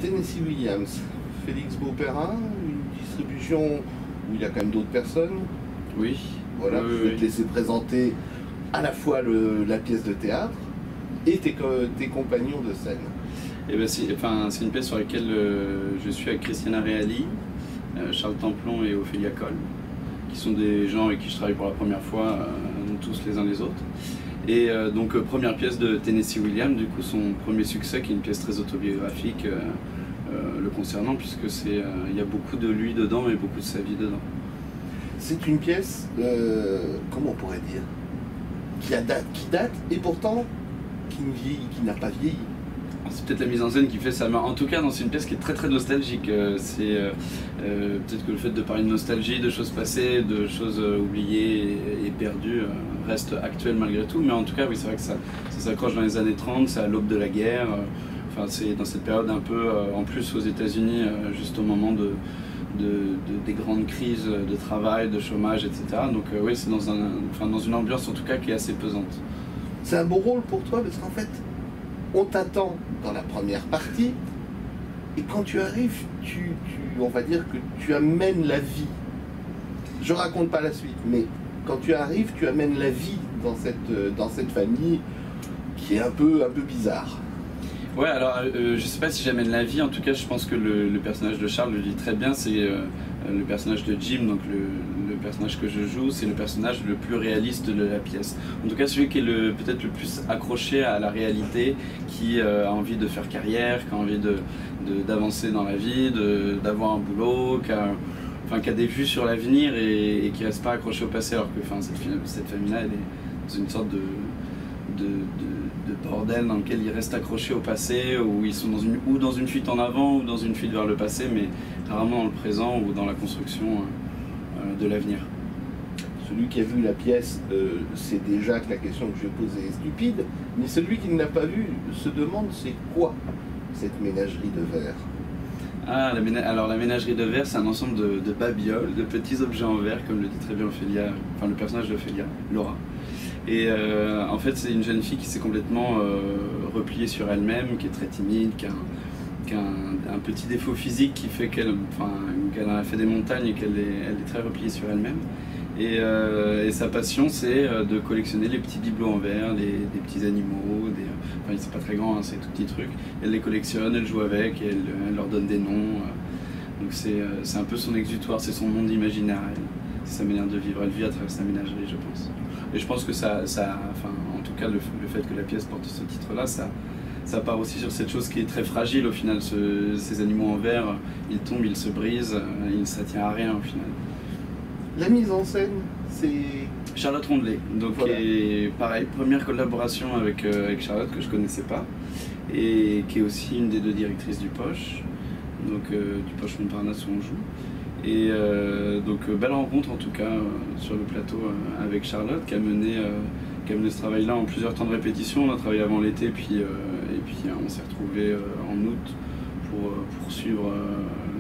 Tennessee Williams, Félix Beauperrin, une distribution où il y a quand même d'autres personnes. Oui. Voilà, je vais te laisser présenter à la fois la pièce de théâtre et tes compagnons de scène. Eh ben, c'est une pièce sur laquelle je suis avec Christiana Reali, Charles Templon et Ophélia Coll, qui sont des gens avec qui je travaille pour la première fois, tous les uns les autres. Et donc première pièce de Tennessee Williams, du coup son premier succès, qui est une pièce très autobiographique le concernant, puisque il y a beaucoup de lui dedans et beaucoup de sa vie dedans. C'est une pièce, comment on pourrait dire, qui date et pourtant qui n'a pas vieilli. C'est peut-être la mise en scène qui fait ça, mais en tout cas c'est une pièce qui est très très nostalgique. Peut-être que le fait de parler de nostalgie, de choses passées, de choses oubliées et perdues reste actuel malgré tout, mais en tout cas oui, c'est vrai que ça s'accroche dans les années 30, c'est à l'aube de la guerre, enfin c'est dans cette période un peu, en plus aux États-Unis, juste au moment des grandes crises de travail, de chômage, etc. Donc oui, c'est dans une ambiance en tout cas qui est assez pesante. C'est un beau rôle pour toi parce qu'en fait, on t'attend dans la première partie et quand tu arrives, on va dire que tu amènes la vie. Je raconte pas la suite, mais quand tu arrives, tu amènes la vie dans cette famille qui est un peu bizarre. Ouais, alors je sais pas si j'amène la vie, en tout cas je pense que le personnage de Charles le dit très bien, c'est le personnage de Jim, donc le personnage que je joue, c'est le personnage le plus réaliste de la pièce. En tout cas celui qui est peut-être le plus accroché à la réalité, qui a envie de faire carrière, qui a envie d'avancer dans la vie, d'avoir un boulot, qui a des vues sur l'avenir et qui reste pas accroché au passé, alors que cette famille-là, elle est dans une sorte de bordel dans lequel ils restent accrochés au passé, où ils sont dans une fuite en avant ou dans une fuite vers le passé, mais rarement dans le présent ou dans la construction de l'avenir. Celui qui a vu la pièce sait déjà que la question que je vais poser est stupide, mais celui qui ne l'a pas vue se demande c'est quoi cette ménagerie de verre. Ah, alors la ménagerie de verre, c'est un ensemble de babioles, de petits objets en verre, comme le dit très bien Ophélia, enfin le personnage d'Ophélia, Laura. Et en fait, c'est une jeune fille qui s'est complètement repliée sur elle-même, qui est très timide, qui a un petit défaut physique qui fait qu'elle a fait des montagnes et qu'elle est très repliée sur elle-même. Et sa passion, c'est de collectionner les petits bibelots en verre, des petits animaux, c'est pas très grand, hein, c'est tout petits trucs. Elle les collectionne, elle joue avec, et elle leur donne des noms. Donc c'est un peu son exutoire, c'est son monde imaginaire, c'est sa manière de vivre. Elle vit à travers sa ménagerie, je pense. Et je pense que en tout cas, le fait que la pièce porte ce titre-là, ça part aussi sur cette chose qui est très fragile au final. Ces animaux en verre, ils tombent, ils se brisent, ça tient à rien au final. La mise en scène, c'est Charlotte Rondelet, donc voilà. Et pareil, première collaboration avec Charlotte que je connaissais pas, et qui est aussi une des deux directrices du Poche, donc du Poche Montparnasse où on joue. Et donc belle rencontre en tout cas sur le plateau avec Charlotte, qui a mené ce travail-là en plusieurs temps de répétition. On a travaillé avant l'été, et puis on s'est retrouvés en août pour poursuivre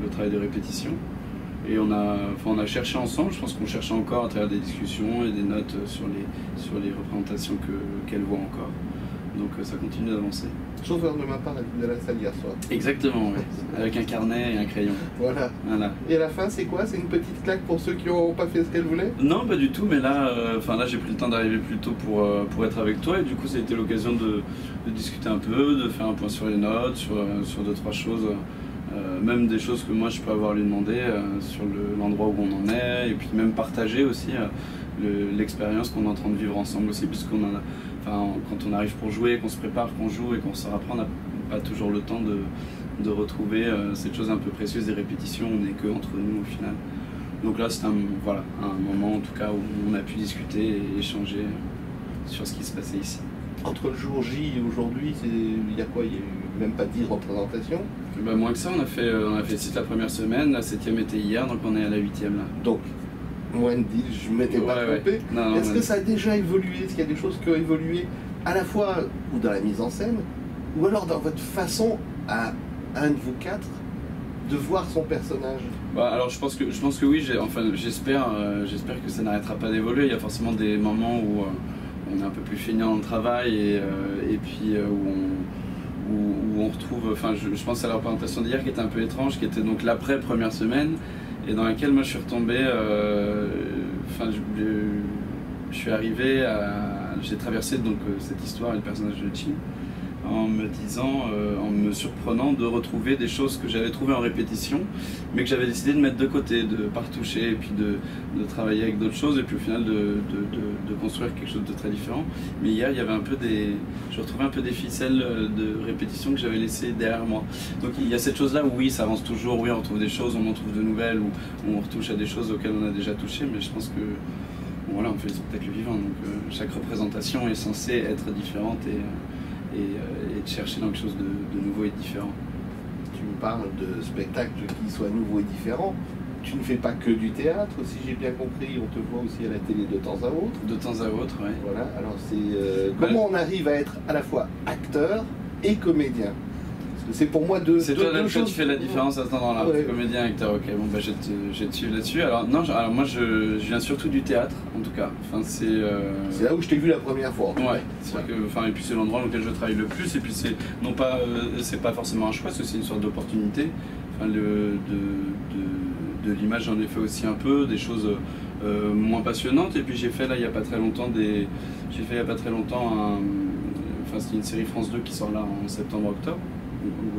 le travail de répétition. Et on a cherché ensemble, je pense qu'on cherche encore à travers des discussions et des notes sur les représentations qu'elle voit encore. Donc ça continue d'avancer. Chauffeur de ma part de la salle hier soir. Exactement, ouais. Avec un carnet et un crayon. Voilà. Et à la fin, c'est quoi? C'est une petite claque pour ceux qui n'ont pas fait ce qu'elle voulait? Non, pas du tout, mais là j'ai pris le temps d'arriver plus tôt pour être avec toi, et du coup ça a été l'occasion de discuter un peu, de faire un point sur les notes, sur 2-3 choses, même des choses que moi je peux avoir à lui demander sur l'endroit où on en est, et puis même partager aussi l'expérience qu'on est en train de vivre ensemble aussi, puisqu'on en a. Quand on arrive pour jouer, qu'on se prépare, qu'on joue et qu'on se rapprend, on n'a pas toujours le temps de retrouver cette chose un peu précieuse des répétitions. On n'est que entre nous au final. Donc là, c'est un moment en tout cas où on a pu discuter et échanger sur ce qui se passait ici. Entre le jour J et aujourd'hui, il y a quoi? Il n'y a eu même pas 10 représentations? Moins que ça, on a fait 6 la première semaine, la 7e était hier, donc on est à la 8e là. Donc, moins de 10, je ne m'étais pas trompé. Ouais. Est-ce que ça a déjà évolué? Est-ce qu'il y a des choses qui ont évolué à la fois ou dans la mise en scène, ou alors dans votre façon à un de vous quatre de voir son personnage? Alors je pense que oui, j'espère que ça n'arrêtera pas d'évoluer. Il y a forcément des moments où on est un peu plus feignant dans le travail et puis où on retrouve, enfin je pense à la représentation d'hier qui était un peu étrange, qui était donc l'après première semaine, et dans laquelle moi je suis retombé, je suis arrivé j'ai traversé donc cette histoire et le personnage de Chin en me disant, en me surprenant de retrouver des choses que j'avais trouvées en répétition, mais que j'avais décidé de mettre de côté, de ne pas retoucher, et puis de travailler avec d'autres choses, et puis au final de construire quelque chose de très différent. Mais hier, il y avait je retrouvais un peu des ficelles de répétition que j'avais laissées derrière moi. Donc il y a cette chose-là où oui, ça avance toujours, oui, on retrouve des choses, on en trouve de nouvelles, ou on retouche à des choses auxquelles on a déjà touché, mais je pense que voilà, on fait le spectacle vivant, donc chaque représentation est censée être différente et de chercher dans quelque chose de nouveau et de différent. Tu me parles de spectacles qui soient nouveaux et différents. Tu ne fais pas que du théâtre, si j'ai bien compris, on te voit aussi à la télé de temps à autre. De temps à autre, oui. Voilà, alors c'est comment on arrive à être à la fois acteur et comédien? C'est pour moi deux C'est toi là choses. tu fais la différence à ce moment-là, Ouais. comédien, acteur, ok, bon bah je vais te suivre là-dessus. Alors non, alors moi je viens surtout du théâtre, en tout cas. Enfin, c'est là où je t'ai vu la première fois. ouais, c'est vrai que, enfin, et puis c'est l'endroit dans lequel je travaille le plus, et puis c'est non pas, c'est pas forcément un choix, c'est aussi une sorte d'opportunité. Enfin, de l'image j'en ai fait aussi un peu, des choses moins passionnantes, et puis j'ai fait là il y a pas très longtemps enfin c'est une série France 2 qui sort là en septembre-octobre.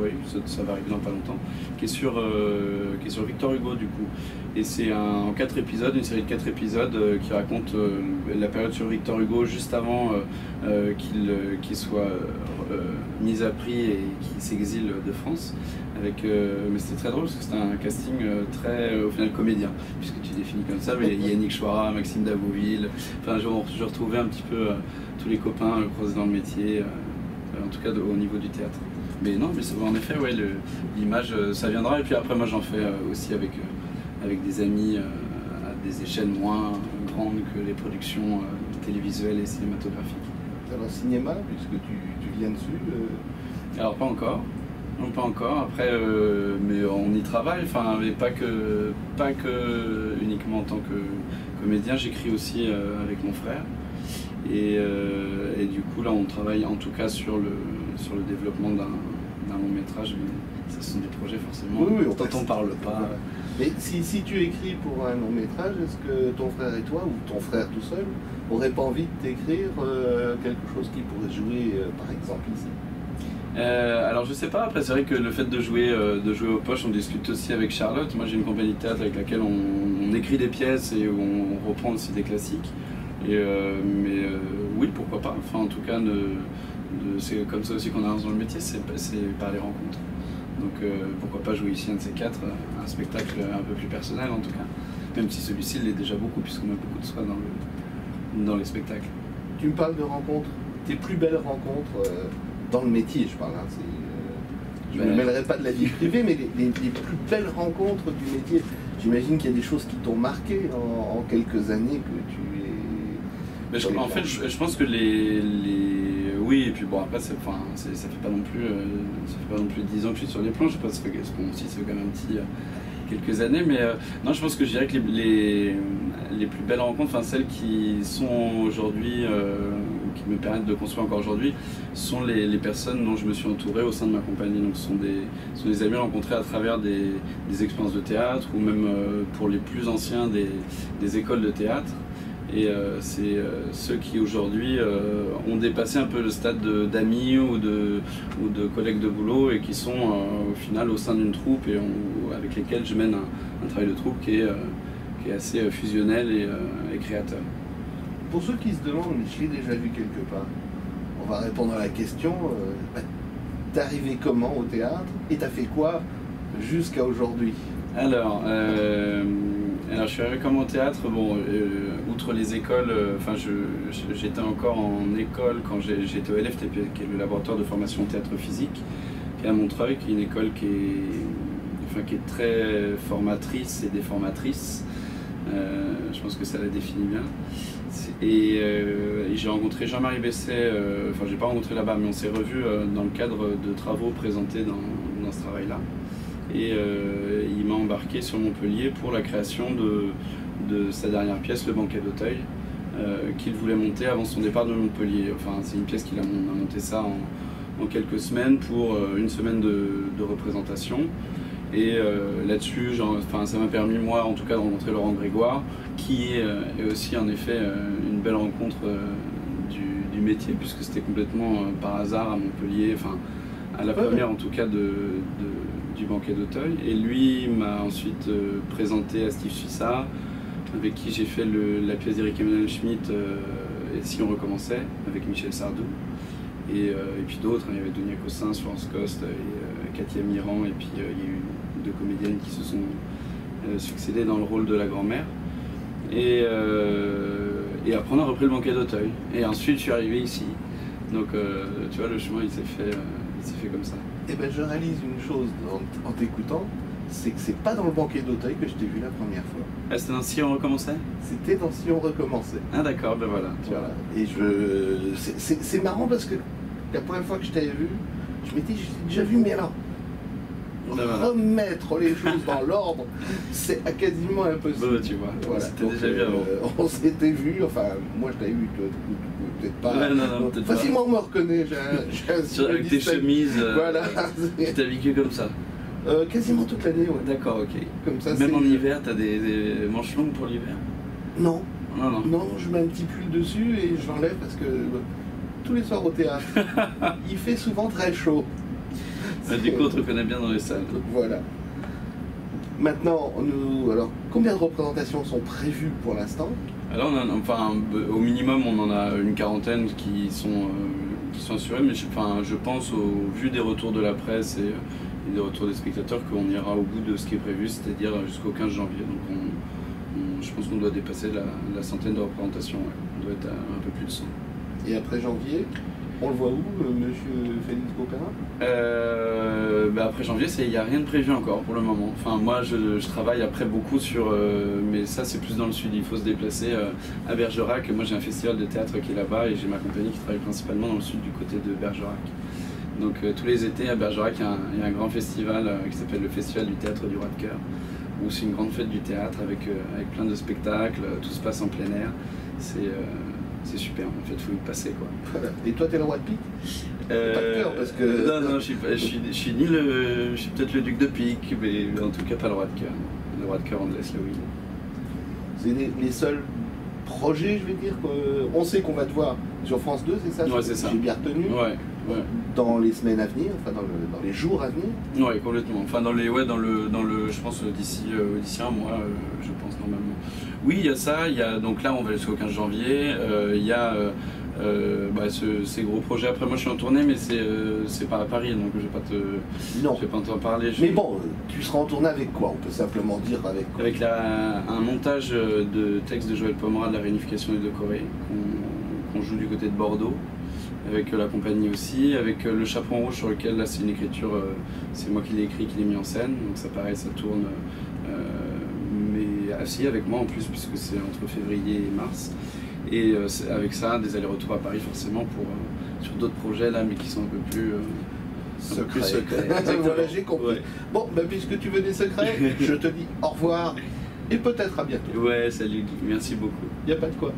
Oui, ça va arriver dans pas longtemps, qui est sur Victor Hugo du coup. Et c'est en 4 épisodes, une série de 4 épisodes qui raconte la période sur Victor Hugo juste avant qu'il soit mis à prix et qu'il s'exile de France. Mais c'était très drôle parce que c'était un casting très au final comédien, puisque tu définis comme ça, mais Yannick Chouara, Maxime Davouville, enfin je retrouvais un petit peu tous les copains croisés dans le métier, en tout cas au niveau du théâtre. Mais non, mais en effet, ouais, l'image, ça viendra. Et puis après, moi, j'en fais aussi avec des amis à des échelles moins grandes que les productions télévisuelles et cinématographiques. Alors cinéma, puisque tu viens dessus Alors pas encore. Non, pas encore. Après, mais on y travaille. Enfin, mais pas que uniquement en tant que comédien. J'écris aussi avec mon frère. Et du coup, là, on travaille en tout cas sur le développement d'un long métrage, mais ce sont des projets forcément dont on ne parle pas. Voilà. Mais si tu écris pour un long métrage, est-ce que ton frère et toi, ou ton frère tout seul, n'auraient pas envie de t'écrire quelque chose qui pourrait jouer par exemple ici? Alors je sais pas, après c'est vrai que le fait de jouer aux poches, on discute aussi avec Charlotte. Moi j'ai une compagnie de théâtre avec laquelle on écrit des pièces et où on reprend aussi des classiques. Mais oui, pourquoi pas. Enfin, en tout cas, c'est comme ça aussi qu'on avance dans le métier, c'est par les rencontres. Donc pourquoi pas jouer ici un de ces quatre, un spectacle un peu plus personnel en tout cas. Même si celui-ci l'est déjà beaucoup, puisqu'on a beaucoup de soi dans les spectacles. Tu me parles de rencontres, tes plus belles rencontres dans le métier, je parle. Hein, je ne me mêlerai pas de la vie privée, mais les plus belles rencontres du métier. J'imagine qu'il y a des choses qui t'ont marqué en quelques années que tu es. En fait, je pense que oui, et puis bon, après, ça fait pas non plus 10 ans que je suis sur les plans, je sais pas, ça fait quand même quelques années, mais non, je pense que je dirais que les plus belles rencontres, enfin celles qui sont aujourd'hui, qui me permettent de construire encore aujourd'hui, sont les personnes dont je me suis entouré au sein de ma compagnie. Donc ce sont des amis rencontrés à travers des expériences de théâtre, ou même pour les plus anciens des écoles de théâtre. Et c'est ceux qui aujourd'hui ont dépassé un peu le stade d'amis ou de collègues de boulot, et qui sont au final au sein d'une troupe et avec lesquels je mène un travail de troupe qui est assez fusionnel et créateur. Pour ceux qui se demandent, mais je l'ai déjà vu quelque part, on va répondre à la question, t'es arrivé comment au théâtre et t'as fait quoi jusqu'à aujourd'hui? Alors, je suis arrivé comme au théâtre, bon, outre les écoles, enfin j'étais encore en école quand j'étais au LFTP, qui est le laboratoire de formation théâtre physique, qui est à Montreuil, qui est une école qui est très formatrice et déformatrice. Je pense que ça la définit bien. Et j'ai rencontré Jean-Marie Besset, enfin j'ai pas rencontré là-bas, mais on s'est revus dans le cadre de travaux présentés dans ce travail-là. Et il m'a embarqué sur Montpellier pour la création de sa dernière pièce, Le Banquet d'Auteuil, qu'il voulait monter avant son départ de Montpellier. Enfin, c'est une pièce qu'il a monté ça en quelques semaines pour une semaine de représentation. Et là-dessus, ça m'a permis, moi, en tout cas, de rencontrer Laurent Grégoire, qui est aussi, en effet, une belle rencontre du métier, puisque c'était complètement par hasard à Montpellier, enfin, à la première, en tout cas, du banquet d'Auteuil. Et lui m'a ensuite présenté à Steve Suissard, avec qui j'ai fait la pièce d'Éric Emmanuel Schmitt, Et si on recommençait, avec Michel Sardou. Et puis d'autres, il y avait Donia Cossins, Florence Coste et Katia Miran, et puis il y a eu 2 comédiennes qui se sont succédées dans le rôle de la grand-mère. Et après on a repris le banquet d'Auteuil. Et ensuite je suis arrivé ici. Donc tu vois, le chemin il s'est fait comme ça. Et ben je réalise une chose en t'écoutant, c'est que c'est pas dans le banquet d'Auteuil que je t'ai vu la première fois. Ah, c'était dans Si on recommençait? C'était dans Si on recommençait. Ah d'accord, ben voilà. Voilà. Et c'est marrant parce que la première fois que je t'avais vu, je m'étais dit, j'ai déjà vu, mais alors, remettre les choses dans l'ordre, c'est quasiment impossible. Bon, tu vois, voilà. c'était déjà vu avant. On s'était vu, enfin, moi je t'avais vu, peut-être pas. Ouais, non, peut-être pas. Facilement on me reconnaît, j'ai avec tes chemises, voilà. Tu t'habilles que comme ça? Quasiment toute l'année, ouais. D'accord, ok. Comme ça, même en hiver, t'as des manches longues pour l'hiver? Non. Non. Non, je mets un petit pull dessus et je l'enlève parce que tous les soirs au théâtre, il fait souvent très chaud. Du coup, on te reconnaît bien dans les salles. Voilà. Maintenant, alors, combien de représentations sont prévues pour l'instant? Alors, au minimum, on en a une quarantaine qui sont assurées, mais je pense, au vu des retours de la presse et des retours des spectateurs, qu'on ira au bout de ce qui est prévu, c'est-à-dire jusqu'au 15 janvier. Donc, je pense qu'on doit dépasser la centaine de représentations. Ouais. On doit être à un peu plus de 100. Et après janvier, on le voit où, monsieur Félix Popera? Après janvier, il n'y a rien de prévu encore pour le moment. Enfin, moi, je travaille après beaucoup sur... mais ça, c'est plus dans le sud. Il faut se déplacer à Bergerac. Moi, j'ai un festival de théâtre qui est là-bas et j'ai ma compagnie qui travaille principalement dans le sud du côté de Bergerac. Donc, tous les étés, à Bergerac, il y a un grand festival qui s'appelle le Festival du Théâtre du Roi de Cœur, où c'est une grande fête du théâtre avec plein de spectacles. Tout se passe en plein air. C'est super, en fait, il faut y passer, quoi. Voilà. Et toi, t'es le roi de pique? Pas de cœur, parce que... Non, je suis peut-être le duc de pique, mais en tout cas pas le roi de cœur. Le roi de cœur, on te laisse le oui. C'est les seuls projets, je vais dire, on sait qu'on va te voir sur France 2, c'est ça? Ouais, c'est ça. J'ai bien retenu. Ouais. Dans les semaines à venir, enfin dans les jours à venir. Ouais, complètement. Enfin, je pense d'ici un mois, je pense normalement. Oui, il y a ça. Donc là, on va jusqu'au 15 janvier. Il y a ces gros projets. Après, moi, je suis en tournée, mais c'est pas à Paris, donc je vais pas t'en parler. Mais bon, tu seras en tournée avec quoi? On peut simplement dire avec quoi? Avec un montage de texte de Joël Pomera de la réunification des deux Corées, qu'on joue du côté de Bordeaux. Avec la compagnie aussi, avec le Chaperon Rouge sur lequel là c'est une écriture, c'est moi qui l'ai écrit, qui l'ai mis en scène, donc ça pareil, ça tourne, mais assis avec moi en plus puisque c'est entre février et mars, et avec ça des allers-retours à Paris forcément sur d'autres projets là mais qui sont un peu plus secrets. Voilà, j'ai compris. Ouais. Bon, puisque tu veux des secrets, je te dis au revoir et peut-être à bientôt. Ouais, salut Guy, merci beaucoup. Y a pas de quoi.